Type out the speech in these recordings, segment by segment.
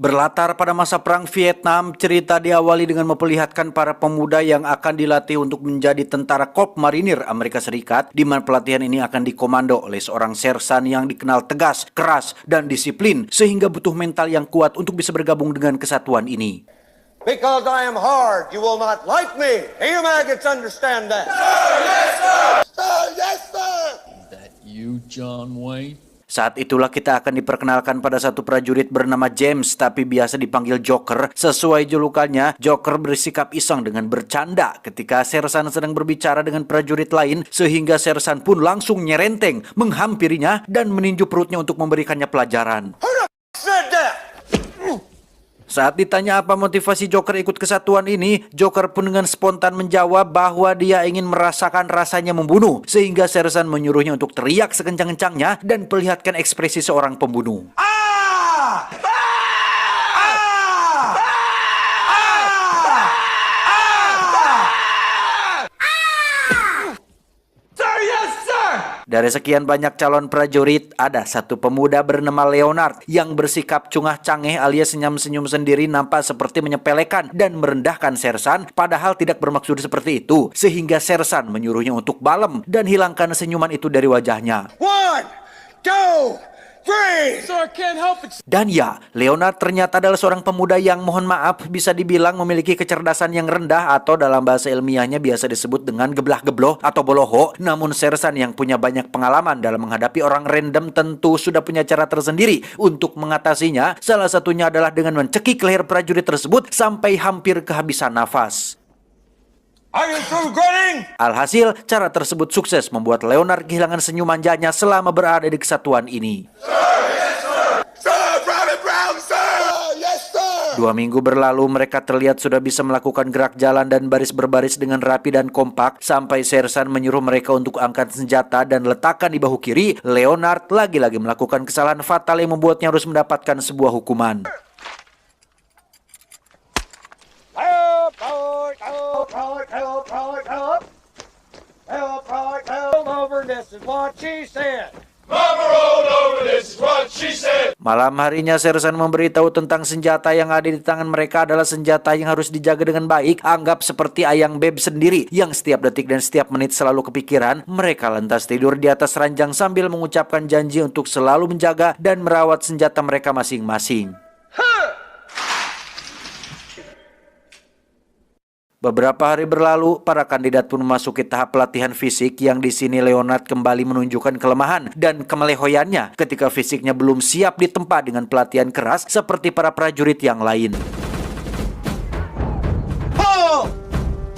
Berlatar pada masa Perang Vietnam, cerita diawali dengan memperlihatkan para pemuda yang akan dilatih untuk menjadi tentara Korps Marinir Amerika Serikat, di mana pelatihan ini akan dikomando oleh seorang sersan yang dikenal tegas, keras, dan disiplin, sehingga butuh mental yang kuat untuk bisa bergabung dengan kesatuan ini. Because I am hard, you will not like me. You maggots understand that. Sir, yes, sir. Sir, yes, sir. That you, John Wayne? Saat itulah kita akan diperkenalkan pada satu prajurit bernama James, tapi biasa dipanggil Joker. Sesuai julukannya, Joker bersikap iseng dengan bercanda ketika sersan sedang berbicara dengan prajurit lain, sehingga sersan pun langsung nyerenteng, menghampirinya, dan meninju perutnya untuk memberikannya pelajaran. Who the said that? Saat ditanya apa motivasi Joker ikut kesatuan ini, Joker pun dengan spontan menjawab bahwa dia ingin merasakan rasanya membunuh, sehingga sersan menyuruhnya untuk teriak sekencang-kencangnya dan perlihatkan ekspresi seorang pembunuh. Dari sekian banyak calon prajurit, ada satu pemuda bernama Leonard yang bersikap cungah-cangeh alias senyum-senyum sendiri, nampak seperti menyepelekan dan merendahkan sersan, padahal tidak bermaksud seperti itu, sehingga sersan menyuruhnya untuk balem dan hilangkan senyuman itu dari wajahnya. 1, 2, 3. Sir, I can't help it. Dan ya, Leonard ternyata adalah seorang pemuda yang mohon maaf bisa dibilang memiliki kecerdasan yang rendah, atau dalam bahasa ilmiahnya biasa disebut dengan geblah-gebloh atau boloho. Namun sersan yang punya banyak pengalaman dalam menghadapi orang random tentu sudah punya cara tersendiri untuk mengatasinya. Salah satunya adalah dengan mencekik leher prajurit tersebut sampai hampir kehabisan nafas. Are you through grinning? Alhasil, cara tersebut sukses membuat Leonard kehilangan senyum manjanya selama berada di kesatuan ini. Sir, Private Brown, sir. Yes, sir. 2 minggu berlalu, mereka terlihat sudah bisa melakukan gerak jalan dan baris berbaris dengan rapi dan kompak, sampai sersan menyuruh mereka untuk angkat senjata dan letakkan di bahu kiri. Leonard lagi-lagi melakukan kesalahan fatal yang membuatnya harus mendapatkan sebuah hukuman. Help, help, help, help, help, help, help. Help, help, help, over, this is what she said. Mama rolled over, this is what she said. Malam harinya sersan memberitahu tentang senjata yang ada di tangan mereka adalah senjata yang harus dijaga dengan baik. Anggap seperti ayang beb sendiri yang setiap detik dan setiap menit selalu kepikiran. Mereka lantas tidur di atas ranjang sambil mengucapkan janji untuk selalu menjaga dan merawat senjata mereka masing-masing. Beberapa hari berlalu, para kandidat pun memasuki tahap pelatihan fisik yang di sini Leonard kembali menunjukkan kelemahan dan kemelehoyannya ketika fisiknya belum siap ditempa dengan pelatihan keras seperti para prajurit yang lain. Pull!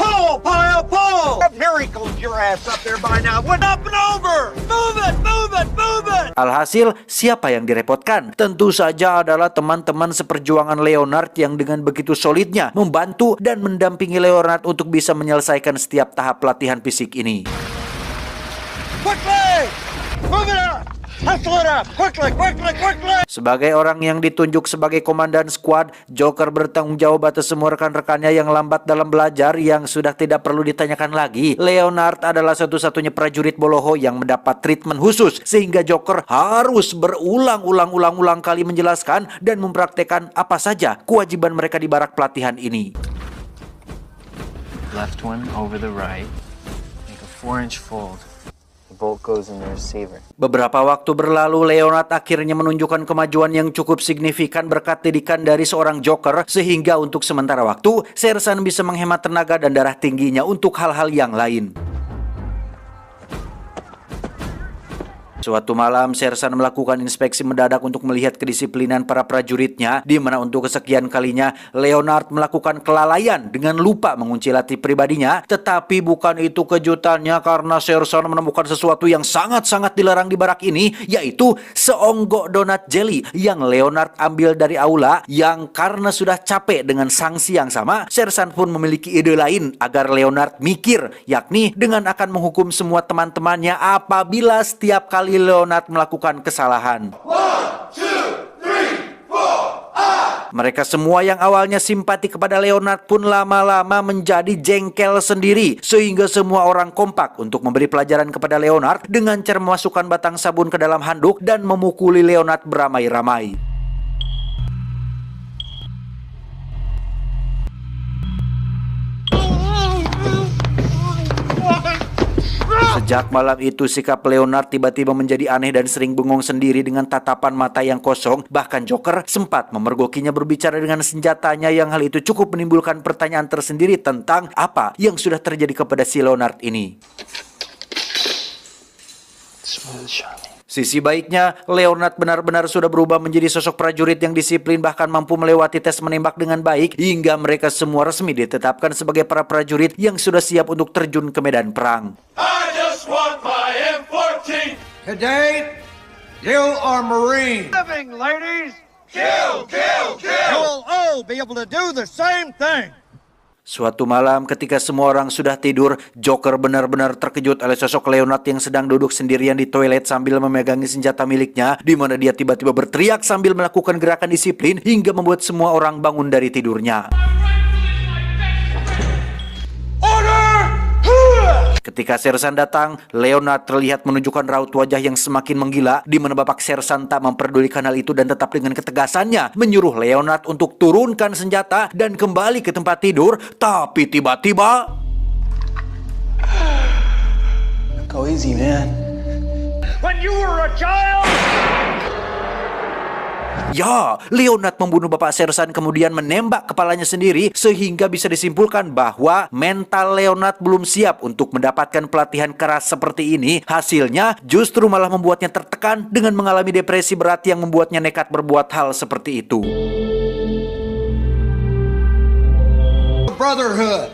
Pull, pile, pull! Miracles your ass up there by now. What up and over? Move it, move it, move it! Alhasil, siapa yang direpotkan? Tentu saja adalah teman-teman seperjuangan Leonard yang dengan begitu solidnya membantu dan mendampingi Leonard untuk bisa menyelesaikan setiap tahap pelatihan fisik ini. Quickly! Move it up! Hustle it up! Quickly, quickly, quickly! Sebagai orang yang ditunjuk sebagai komandan skuad, Joker bertanggung jawab atas semua rekan-rekannya yang lambat dalam belajar, yang sudah tidak perlu ditanyakan lagi. Leonard adalah satu-satunya prajurit boloho yang mendapat treatment khusus, sehingga Joker harus berulang-ulang kali menjelaskan dan mempraktekkan apa saja kewajiban mereka di barak pelatihan ini. Left one over the right, make a 4-inch fold. The bolt goes in the receiver. Beberapa waktu berlalu, Leonard akhirnya menunjukkan kemajuan yang cukup signifikan berkat didikan dari seorang Joker, sehingga untuk sementara waktu, sersan bisa menghemat tenaga dan darah tingginya untuk hal-hal yang lain. Suatu malam, sersan melakukan inspeksi mendadak untuk melihat kedisiplinan para prajuritnya, di mana untuk kesekian kalinya Leonard melakukan kelalaian dengan lupa mengunci latih pribadinya. Tetapi bukan itu kejutannya, karena sersan menemukan sesuatu yang sangat-sangat dilarang di barak ini, yaitu seonggok donat jelly yang Leonard ambil dari aula. Yang karena sudah capek dengan sanksi yang sama, sersan pun memiliki ide lain agar Leonard mikir, yakni dengan akan menghukum semua teman-temannya apabila setiap kali Leonard melakukan kesalahan. 1, 2, 3, 4. Mereka semua yang awalnya simpati kepada Leonard pun lama-lama menjadi jengkel sendiri, sehingga semua orang kompak untuk memberi pelajaran kepada Leonard dengan cara memasukkan batang sabun ke dalam handuk dan memukuli Leonard beramai-ramai. Sejak malam itu, sikap Leonard tiba-tiba menjadi aneh dan sering bengong sendiri dengan tatapan mata yang kosong. Bahkan Joker sempat memergokinya berbicara dengan senjatanya, yang hal itu cukup menimbulkan pertanyaan tersendiri tentang apa yang sudah terjadi kepada si Leonard ini. Sisi baiknya, Leonard benar-benar sudah berubah menjadi sosok prajurit yang disiplin, bahkan mampu melewati tes menembak dengan baik, hingga mereka semua resmi ditetapkan sebagai para prajurit yang sudah siap untuk terjun ke medan perang. I just want my M14. Today, you are Marines. Living, ladies. Kill, kill, You kill. will all be able to do the same thing. Suatu malam ketika semua orang sudah tidur, Joker benar-benar terkejut oleh sosok Leonard yang sedang duduk sendirian di toilet sambil memegangi senjata miliknya, di mana dia tiba-tiba berteriak sambil melakukan gerakan disiplin hingga membuat semua orang bangun dari tidurnya. Ketika Sersan datang, Leonard terlihat menunjukkan raut wajah yang semakin menggila, di mana Bapak Sersan tak memperdulikan hal itu dan tetap dengan ketegasannya menyuruh Leonard untuk turunkan senjata dan kembali ke tempat tidur. Tapi tiba-tiba, Go easy, man. When you were a child. ya, Leonard membunuh Bapak Sersan kemudian menembak kepalanya sendiri, sehingga bisa disimpulkan bahwa mental Leonard belum siap untuk mendapatkan pelatihan keras seperti ini. Hasilnya justru malah membuatnya tertekan dengan mengalami depresi berat yang membuatnya nekat berbuat hal seperti itu. Brotherhood.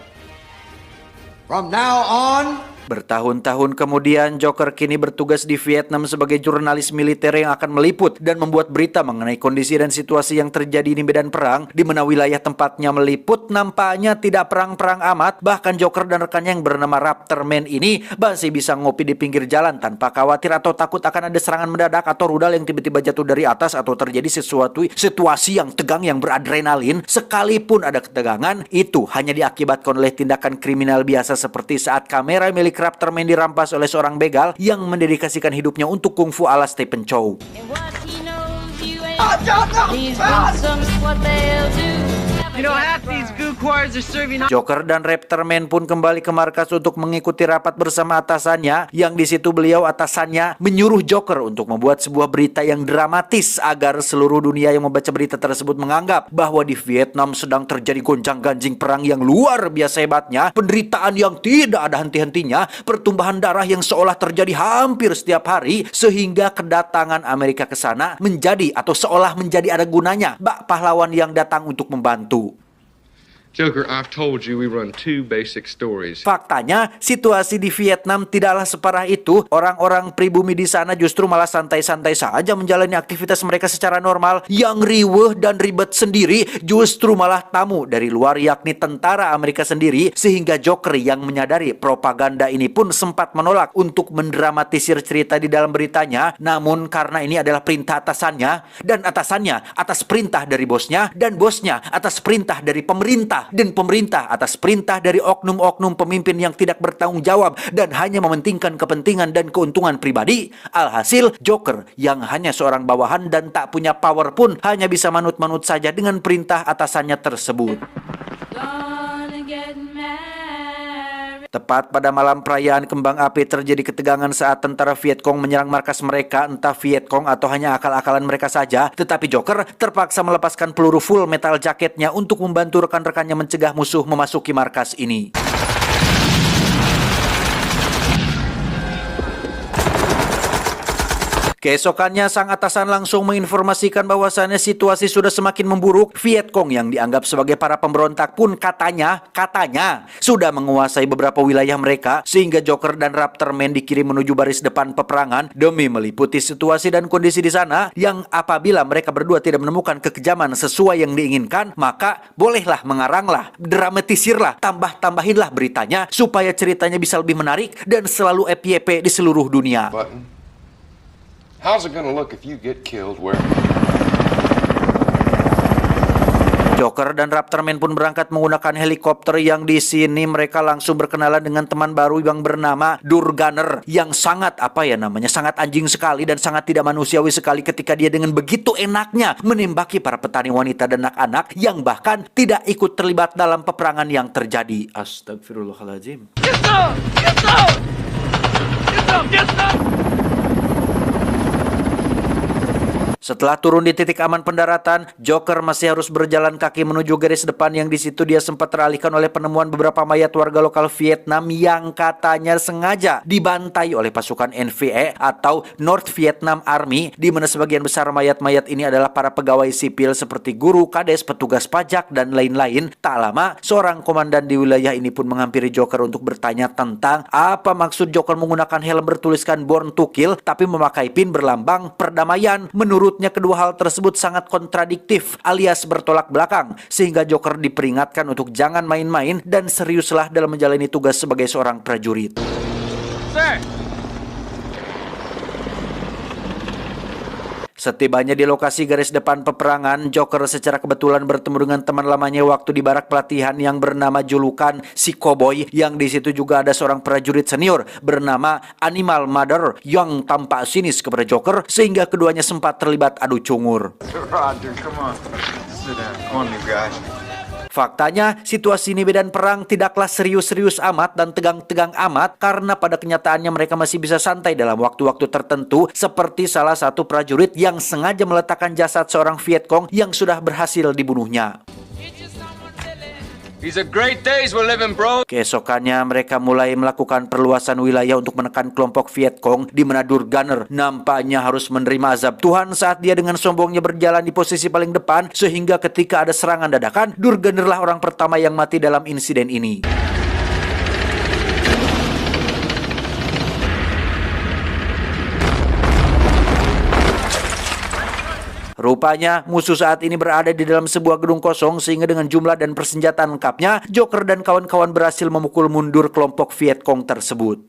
From now on, Bertahun-tahun kemudian, Joker kini bertugas di Vietnam sebagai jurnalis militer yang akan meliput dan membuat berita mengenai kondisi dan situasi yang terjadi di medan perang, di mana wilayah tempatnya meliput nampaknya tidak perang-perang amat. Bahkan Joker dan rekannya yang bernama Raptorman ini masih bisa ngopi di pinggir jalan tanpa khawatir atau takut akan ada serangan mendadak atau rudal yang tiba-tiba jatuh dari atas atau terjadi sesuatu situasi yang tegang yang beradrenalin. Sekalipun ada ketegangan, itu hanya diakibatkan oleh tindakan kriminal biasa seperti saat kamera milik Raptorman dirampas oleh seorang begal yang mendedikasikan hidupnya untuk kungfu ala Stephen Chow. And what he knows you ain't. These ransoms, what they'll do. You know, half these goo choirs are serving. Joker dan Raptorman pun kembali ke markas untuk mengikuti rapat bersama atasannya, yang di situ beliau atasannya menyuruh Joker untuk membuat sebuah berita yang dramatis agar seluruh dunia yang membaca berita tersebut menganggap bahwa di Vietnam sedang terjadi gonjang-ganjing perang yang luar biasa hebatnya, penderitaan yang tidak ada henti-hentinya, pertumbuhan darah yang seolah terjadi hampir setiap hari, sehingga kedatangan Amerika ke sana menjadi atau seolah menjadi ada gunanya bak pahlawan yang datang untuk membantu. Joker, I've told you we run two basic stories. Faktanya, situasi di Vietnam tidaklah separah itu. Orang-orang pribumi di sana justru malah santai-santai saja menjalani aktivitas mereka secara normal. Yang riweuh dan ribet sendiri justru malah tamu dari luar, yakni tentara Amerika sendiri. Sehingga Joker yang menyadari propaganda ini pun sempat menolak untuk mendramatisir cerita di dalam beritanya. Namun karena ini adalah perintah atasannya, dan atasannya atas perintah dari bosnya, dan bosnya atas perintah dari pemerintah, dan pemerintah atas perintah dari oknum-oknum pemimpin yang tidak bertanggung jawab dan hanya mementingkan kepentingan dan keuntungan pribadi. Alhasil, Joker yang hanya seorang bawahan dan tak punya power pun hanya bisa manut-manut saja dengan perintah atasannya tersebut. Gonna get married. Tepat pada malam perayaan kembang api terjadi ketegangan saat tentara Vietcong menyerang markas mereka, entah Vietcong atau hanya akal-akalan mereka saja. Tetapi Joker terpaksa melepaskan peluru full metal jaketnya untuk membantu rekan-rekannya mencegah musuh memasuki markas ini. Keesokannya, sang atasan langsung menginformasikan bahwasannya situasi sudah semakin memburuk. Vietcong yang dianggap sebagai para pemberontak pun katanya sudah menguasai beberapa wilayah mereka, sehingga Joker dan Raptorman dikirim menuju baris depan peperangan demi meliputi situasi dan kondisi di sana, yang apabila mereka berdua tidak menemukan kekejaman sesuai yang diinginkan, maka bolehlah mengaranglah, dramatisirlah, tambah-tambahinlah beritanya supaya ceritanya bisa lebih menarik dan selalu FYP di seluruh dunia. Button. How's it gonna look if you get killed where? Joker dan Raptorman pun berangkat menggunakan helikopter, yang di sini mereka langsung berkenalan dengan teman baru yang bernama Durgunner, yang sangat sangat anjing sekali dan sangat tidak manusiawi sekali ketika dia dengan begitu enaknya menembaki para petani wanita dan anak-anak yang bahkan tidak ikut terlibat dalam peperangan yang terjadi. Astagfirullahaladzim. Setelah turun di titik aman pendaratan, Joker masih harus berjalan kaki menuju garis depan yang di situ dia sempat teralihkan oleh penemuan beberapa mayat warga lokal Vietnam yang katanya sengaja dibantai oleh pasukan NVA atau North Vietnam Army, di mana sebagian besar mayat-mayat ini adalah para pegawai sipil seperti guru, kades, petugas pajak, dan lain-lain. Tak lama, seorang komandan di wilayah ini pun menghampiri Joker untuk bertanya tentang apa maksud Joker menggunakan helm bertuliskan Born to Kill tapi memakai pin berlambang perdamaian. Menurutnya kedua hal tersebut sangat kontradiktif alias bertolak belakang, sehingga Joker diperingatkan untuk jangan main-main dan seriuslah dalam menjalani tugas sebagai seorang prajurit. Sir! Setibanya di lokasi garis depan peperangan, Joker secara kebetulan bertemu dengan teman lamanya waktu di barak pelatihan yang bernama julukan si Cowboy, yang di situ juga ada seorang prajurit senior bernama Animal Mother yang tampak sinis kepada Joker sehingga keduanya sempat terlibat adu cungur. Roger, come on. Sit down. Come on, you guys. Faktanya, situasi ini medan perang tidaklah serius-serius amat dan tegang-tegang amat karena pada kenyataannya mereka masih bisa santai dalam waktu-waktu tertentu, seperti salah satu prajurit yang sengaja meletakkan jasad seorang Vietcong yang sudah berhasil dibunuhnya. These are great days we're living, bro. Keesokannya mereka mulai melakukan perluasan wilayah untuk menekan kelompok Vietcong, di mana Durgunner nampaknya harus menerima azab Tuhan saat dia dengan sombongnya berjalan di posisi paling depan, sehingga ketika ada serangan dadakan, Durgunner lah orang pertama yang mati dalam insiden ini. Rupanya musuh saat ini berada di dalam sebuah gedung kosong, sehingga dengan jumlah dan persenjataan lengkapnya, Joker dan kawan-kawan berhasil memukul mundur kelompok Vietcong tersebut.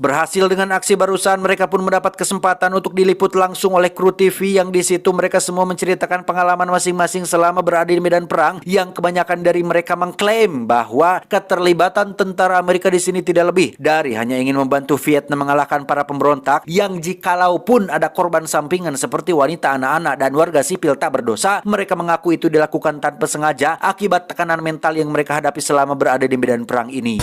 Berhasil dengan aksi barusan, mereka pun mendapat kesempatan untuk diliput langsung oleh kru TV yang di situ mereka semua menceritakan pengalaman masing-masing selama berada di medan perang, yang kebanyakan dari mereka mengklaim bahwa keterlibatan tentara Amerika di sini tidak lebih dari hanya ingin membantu Vietnam mengalahkan para pemberontak, yang jikalaupun ada korban sampingan seperti wanita, anak-anak, dan warga sipil tak berdosa, mereka mengaku itu dilakukan tanpa sengaja akibat tekanan mental yang mereka hadapi selama berada di medan perang ini.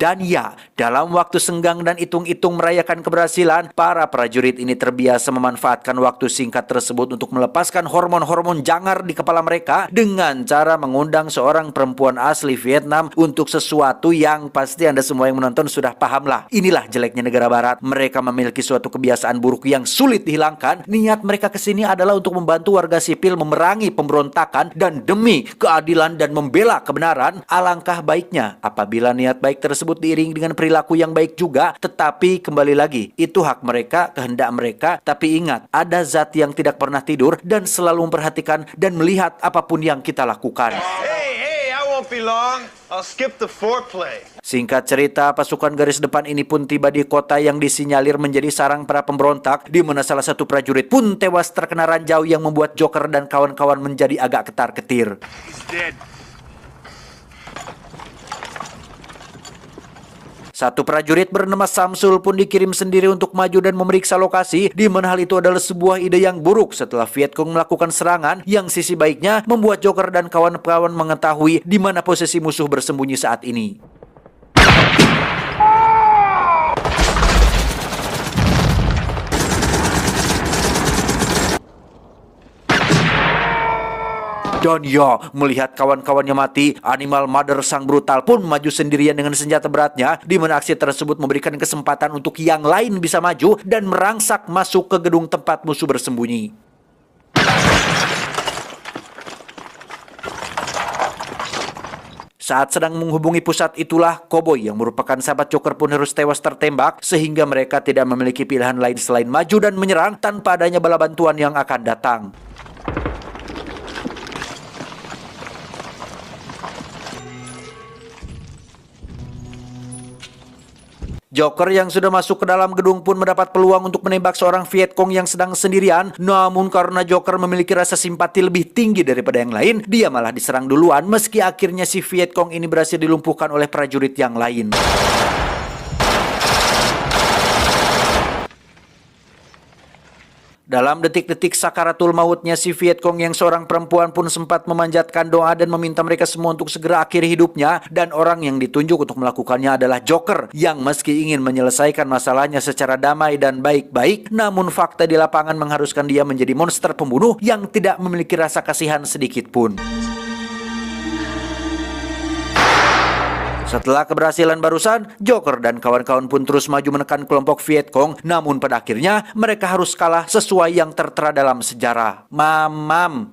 Dan ya, dalam waktu senggang dan hitung-hitung merayakan keberhasilan, para prajurit ini terbiasa memanfaatkan waktu singkat tersebut untuk melepaskan hormon-hormon jangar di kepala mereka dengan cara mengundang seorang perempuan asli Vietnam untuk sesuatu yang pasti Anda semua yang menonton sudah paham lah. Inilah jeleknya negara barat. Mereka memiliki suatu kebiasaan buruk yang sulit dihilangkan. Niat mereka kesini adalah untuk membantu warga sipil memerangi pemberontakan dan demi keadilan dan membela kebenaran. Alangkah baiknya apabila niat baik tersebut diiringi dengan perilaku yang baik juga, tetapi kembali lagi, itu hak mereka, kehendak mereka, tapi ingat, ada zat yang tidak pernah tidur dan selalu memperhatikan dan melihat apapun yang kita lakukan. Hey, I won't be long. I'll skip the foreplay. Singkat cerita, pasukan garis depan ini pun tiba di kota yang disinyalir menjadi sarang para pemberontak, di mana salah satu prajurit pun tewas terkena ranjau yang membuat Joker dan kawan-kawan menjadi agak ketar-ketir. He's dead. Satu prajurit bernama Samsul pun dikirim sendiri untuk maju dan memeriksa lokasi, di mana hal itu adalah sebuah ide yang buruk setelah Vietcong melakukan serangan yang sisi baiknya membuat Joker dan kawan-kawan mengetahui di mana posisi musuh bersembunyi saat ini. Dan ya, melihat kawan-kawannya mati, Animal Mother sang brutal pun maju sendirian dengan senjata beratnya, di mana aksi tersebut memberikan kesempatan untuk yang lain bisa maju dan merangsak masuk ke gedung tempat musuh bersembunyi. Saat sedang menghubungi pusat itulah, Cowboy yang merupakan sahabat Joker pun harus tewas tertembak, sehingga mereka tidak memiliki pilihan lain selain maju dan menyerang tanpa adanya bala bantuan yang akan datang. Joker yang sudah masuk ke dalam gedung pun mendapat peluang untuk menembak seorang Viet Cong yang sedang sendirian. Namun karena Joker memiliki rasa simpati lebih tinggi daripada yang lain, dia malah diserang duluan meski akhirnya si Viet Cong ini berhasil dilumpuhkan oleh prajurit yang lain. Dalam detik-detik sakaratul mautnya, si Viet Cong yang seorang perempuan pun sempat memanjatkan doa dan meminta mereka semua untuk segera akhiri hidupnya. Dan orang yang ditunjuk untuk melakukannya adalah Joker, yang meski ingin menyelesaikan masalahnya secara damai dan baik-baik, namun fakta di lapangan mengharuskan dia menjadi monster pembunuh yang tidak memiliki rasa kasihan sedikit pun. Setelah keberhasilan barusan, Joker dan kawan-kawan pun terus maju menekan kelompok Viet Cong, namun pada akhirnya mereka harus kalah sesuai yang tertera dalam sejarah. Mamam.